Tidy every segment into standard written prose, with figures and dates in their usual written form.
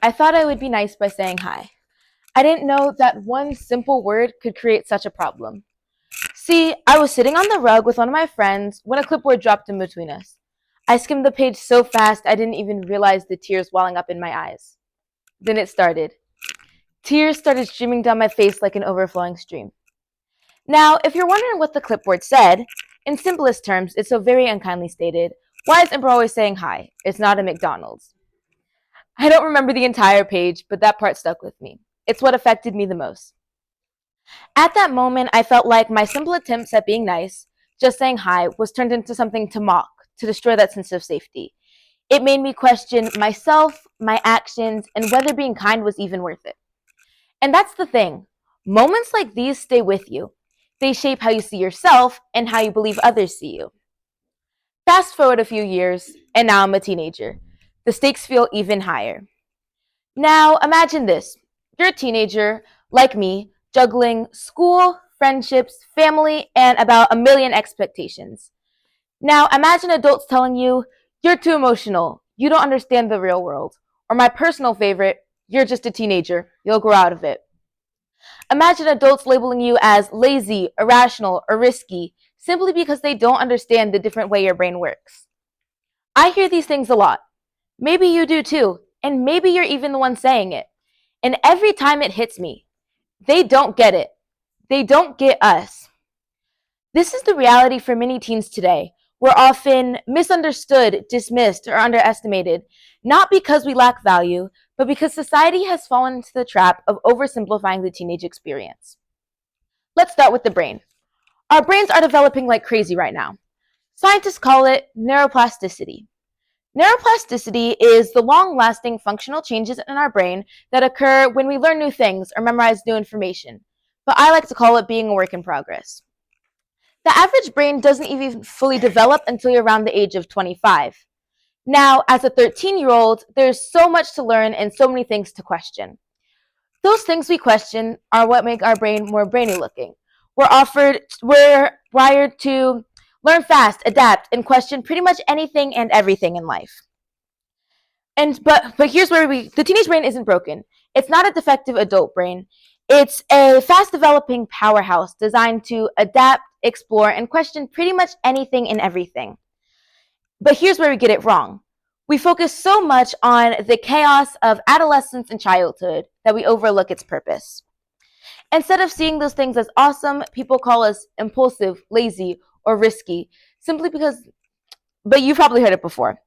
I thought I would be nice by saying hi. I didn't know that one simple word could create such a problem. See, I was sitting on the rug with one of my friends when a clipboard dropped in between us. I skimmed the page so fast I didn't even realize the tears welling up in my eyes. Then it started. Tears started streaming down my face like an overflowing stream. Now, if you're wondering what the clipboard said, in simplest terms, it's so very unkindly stated, why is Ember always saying hi? It's not a McDonald's. I don't remember the entire page, but that part stuck with me. It's what affected me the most. At that moment, I felt like my simple attempts at being nice, just saying hi, was turned into something to mock, to destroy that sense of safety. It made me question myself, my actions, and whether being kind was even worth it. And that's the thing. Moments like these stay with you. They shape how you see yourself and how you believe others see you. Fast forward a few years, and now I'm a teenager. The stakes feel even higher. Now, imagine this. You're a teenager, like me, juggling school, friendships, family, and about a million expectations. Now, imagine adults telling you, you're too emotional, you don't understand the real world. Or my personal favorite, you're just a teenager, you'll grow out of it. Imagine adults labeling you as lazy, irrational, or risky, simply because they don't understand the different way your brain works. I hear these things a lot. Maybe you do too, and maybe you're even the one saying it. And every time it hits me, they don't get it. They don't get us. This is the reality for many teens today. We're often misunderstood, dismissed, or underestimated, not because we lack value, but because society has fallen into the trap of oversimplifying the teenage experience. Let's start with the brain. Our brains are developing like crazy right now. Scientists call it neuroplasticity. Neuroplasticity is the long-lasting functional changes in our brain that occur when we learn new things or memorize new information, but I like to call it being a work in progress. The average brain doesn't even fully develop until you're around the age of 25. Now, as a 13-year-old, there's so much to learn and so many things to question. Those things we question are what make our brain more brainy looking. We're wired to learn fast, adapt, and question pretty much anything and everything in life. But here's where the teenage brain isn't broken. It's not a defective adult brain. It's a fast developing powerhouse designed to adapt, explore, and question pretty much anything and everything. But here's where we get it wrong. We focus so much on the chaos of adolescence and childhood that we overlook its purpose. Instead of seeing those things as awesome, people call us impulsive, lazy, or risky, but you've probably heard it before.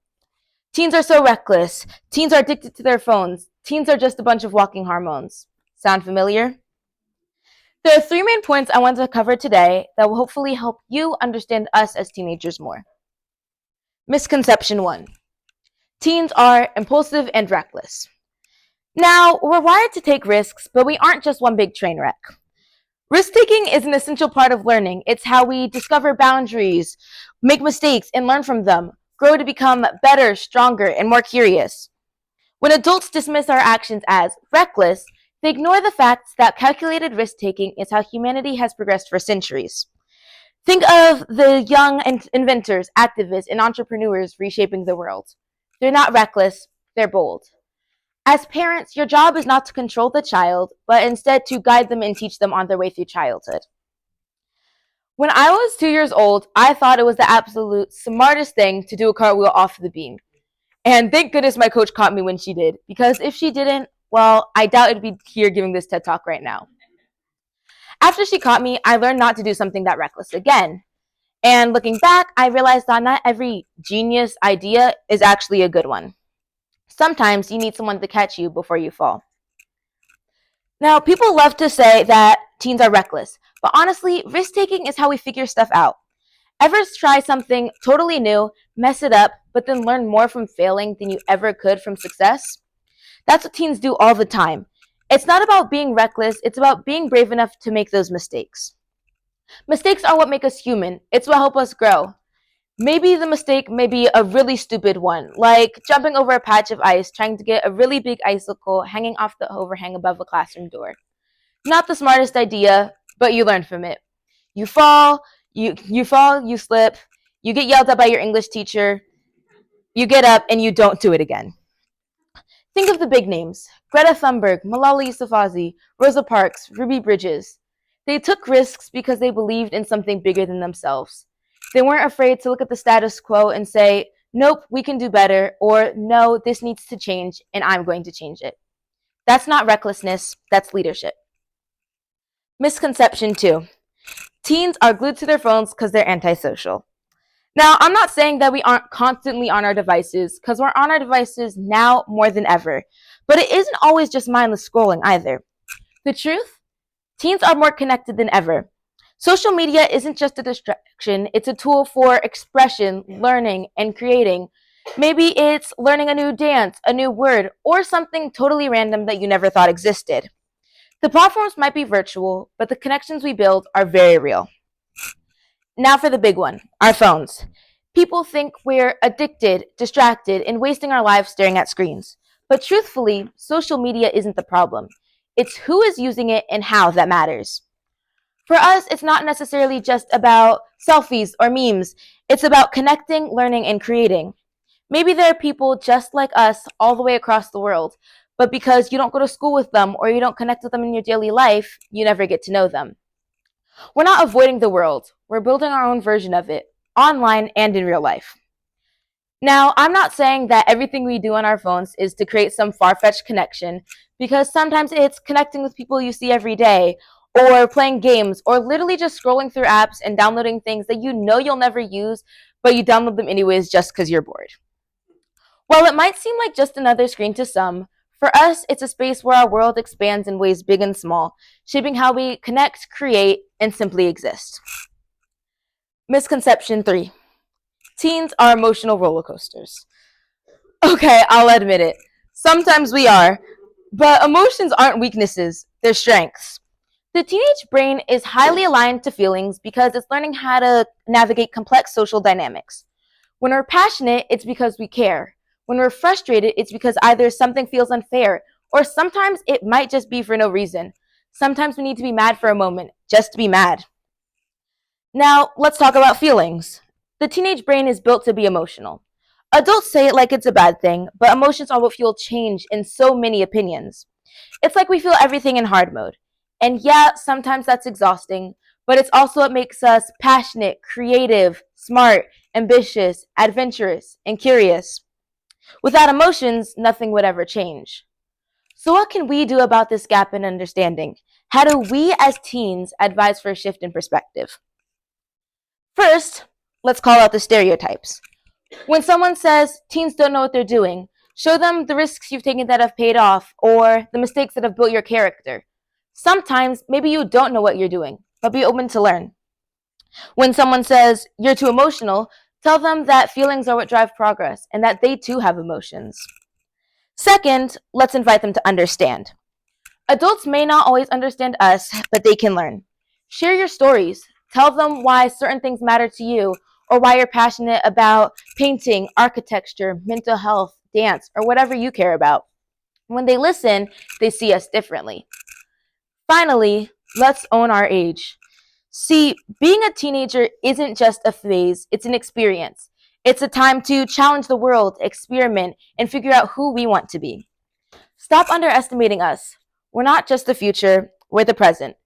Teens are so reckless. Teens are addicted to their phones. Teens are just a bunch of walking hormones. Sound familiar? There are three main points I want to cover today that will hopefully help you understand us as teenagers more. Misconception 1. Teens are impulsive and reckless. Now, we're wired to take risks, but we aren't just one big train wreck. Risk-taking is an essential part of learning. It's how we discover boundaries, make mistakes, and learn from them, grow to become better, stronger, and more curious. When adults dismiss our actions as reckless, they ignore the fact that calculated risk-taking is how humanity has progressed for centuries. Think of the young inventors, activists, and entrepreneurs reshaping the world. They're not reckless, they're bold. As parents, your job is not to control the child, but instead to guide them and teach them on their way through childhood. When I was 2 years old, I thought it was the absolute smartest thing to do a cartwheel off the beam. And thank goodness my coach caught me when she did, because if she didn't, well, I doubt I'd be here giving this TED Talk right now. After she caught me, I learned not to do something that reckless again. And looking back, I realized that not every genius idea is actually a good one. Sometimes you need someone to catch you before you fall. Now, people love to say that teens are reckless, but honestly, risk-taking is how we figure stuff out. Ever try something totally new, mess it up, but then learn more from failing than you ever could from success? That's what teens do all the time. It's not about being reckless, it's about being brave enough to make those mistakes. Mistakes are what make us human. It's what help us grow. Maybe the mistake may be a really stupid one, like jumping over a patch of ice, trying to get a really big icicle hanging off the overhang above a classroom door. Not the smartest idea, but you learn from it. You fall, you slip, you get yelled at by your English teacher, you get up, and you don't do it again. Think of the big names: Greta Thunberg, Malala Yousafzai, Rosa Parks, Ruby Bridges. They took risks because they believed in something bigger than themselves. They weren't afraid to look at the status quo and say, nope, we can do better, or no, this needs to change, and I'm going to change it. That's not recklessness, that's leadership. Misconception 2. Teens are glued to their phones because they're antisocial. Now, I'm not saying that we aren't constantly on our devices, because we're on our devices now more than ever. But it isn't always just mindless scrolling either. The truth? Teens are more connected than ever. Social media isn't just a distraction, it's a tool for expression, learning, and creating. Maybe it's learning a new dance, a new word, or something totally random that you never thought existed. The platforms might be virtual, but the connections we build are very real. Now for the big one, our phones. People think we're addicted, distracted, and wasting our lives staring at screens. But truthfully, social media isn't the problem. It's who is using it and how that matters. For us, it's not necessarily just about selfies or memes. It's about connecting, learning, and creating. Maybe there are people just like us all the way across the world, but because you don't go to school with them or you don't connect with them in your daily life, you never get to know them. We're not avoiding the world. We're building our own version of it, online and in real life. Now, I'm not saying that everything we do on our phones is to create some far-fetched connection, because sometimes it's connecting with people you see every day, or playing games, or literally just scrolling through apps and downloading things that you know you'll never use, but you download them anyways just because you're bored. While it might seem like just another screen to some, for us, it's a space where our world expands in ways big and small, shaping how we connect, create, and simply exist. Misconception 3. Teens are emotional roller coasters. Okay, I'll admit it. Sometimes we are, but emotions aren't weaknesses, they're strengths. The teenage brain is highly aligned to feelings because it's learning how to navigate complex social dynamics. When we're passionate, it's because we care. When we're frustrated, it's because either something feels unfair, or sometimes it might just be for no reason. Sometimes we need to be mad for a moment, just to be mad. Now, let's talk about feelings. The teenage brain is built to be emotional. Adults say it like it's a bad thing, but emotions are what fuel change in so many opinions. It's like we feel everything in hard mode. And yeah, sometimes that's exhausting, but it's also what makes us passionate, creative, smart, ambitious, adventurous, and curious. Without emotions, nothing would ever change. So what can we do about this gap in understanding? How do we as teens advise for a shift in perspective? First, let's call out the stereotypes. When someone says teens don't know what they're doing, show them the risks you've taken that have paid off, or the mistakes that have built your character. Sometimes, maybe you don't know what you're doing, but be open to learn. When someone says you're too emotional, tell them that feelings are what drive progress and that they too have emotions. Second, let's invite them to understand. Adults may not always understand us, but they can learn. Share your stories. Tell them why certain things matter to you, or why you're passionate about painting, architecture, mental health, dance, or whatever you care about. When they listen, they see us differently. Finally, let's own our age. See, being a teenager isn't just a phase, it's an experience. It's a time to challenge the world, experiment, and figure out who we want to be. Stop underestimating us. We're not just the future, we're the present.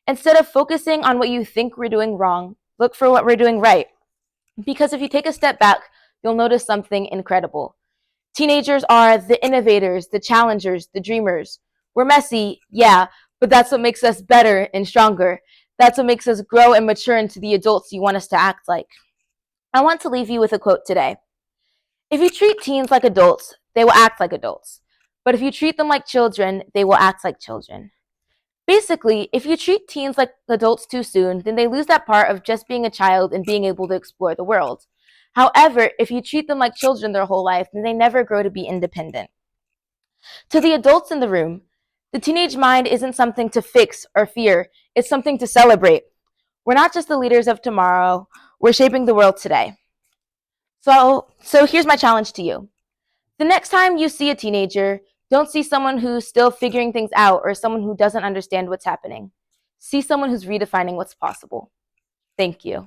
Instead of focusing on what you think we're doing wrong, look for what we're doing right. Because if you take a step back, you'll notice something incredible. Teenagers are the innovators, the challengers, the dreamers. We're messy, yeah, but that's what makes us better and stronger. That's what makes us grow and mature into the adults you want us to act like. I want to leave you with a quote today. If you treat teens like adults, they will act like adults. But if you treat them like children, they will act like children. Basically, if you treat teens like adults too soon, then they lose that part of just being a child and being able to explore the world. However, if you treat them like children their whole life, then they never grow to be independent. To the adults in the room, the teenage mind isn't something to fix or fear, it's something to celebrate. We're not just the leaders of tomorrow, we're shaping the world today. So here's my challenge to you. The next time you see a teenager, don't see someone who's still figuring things out or someone who doesn't understand what's happening. See someone who's redefining what's possible. Thank you.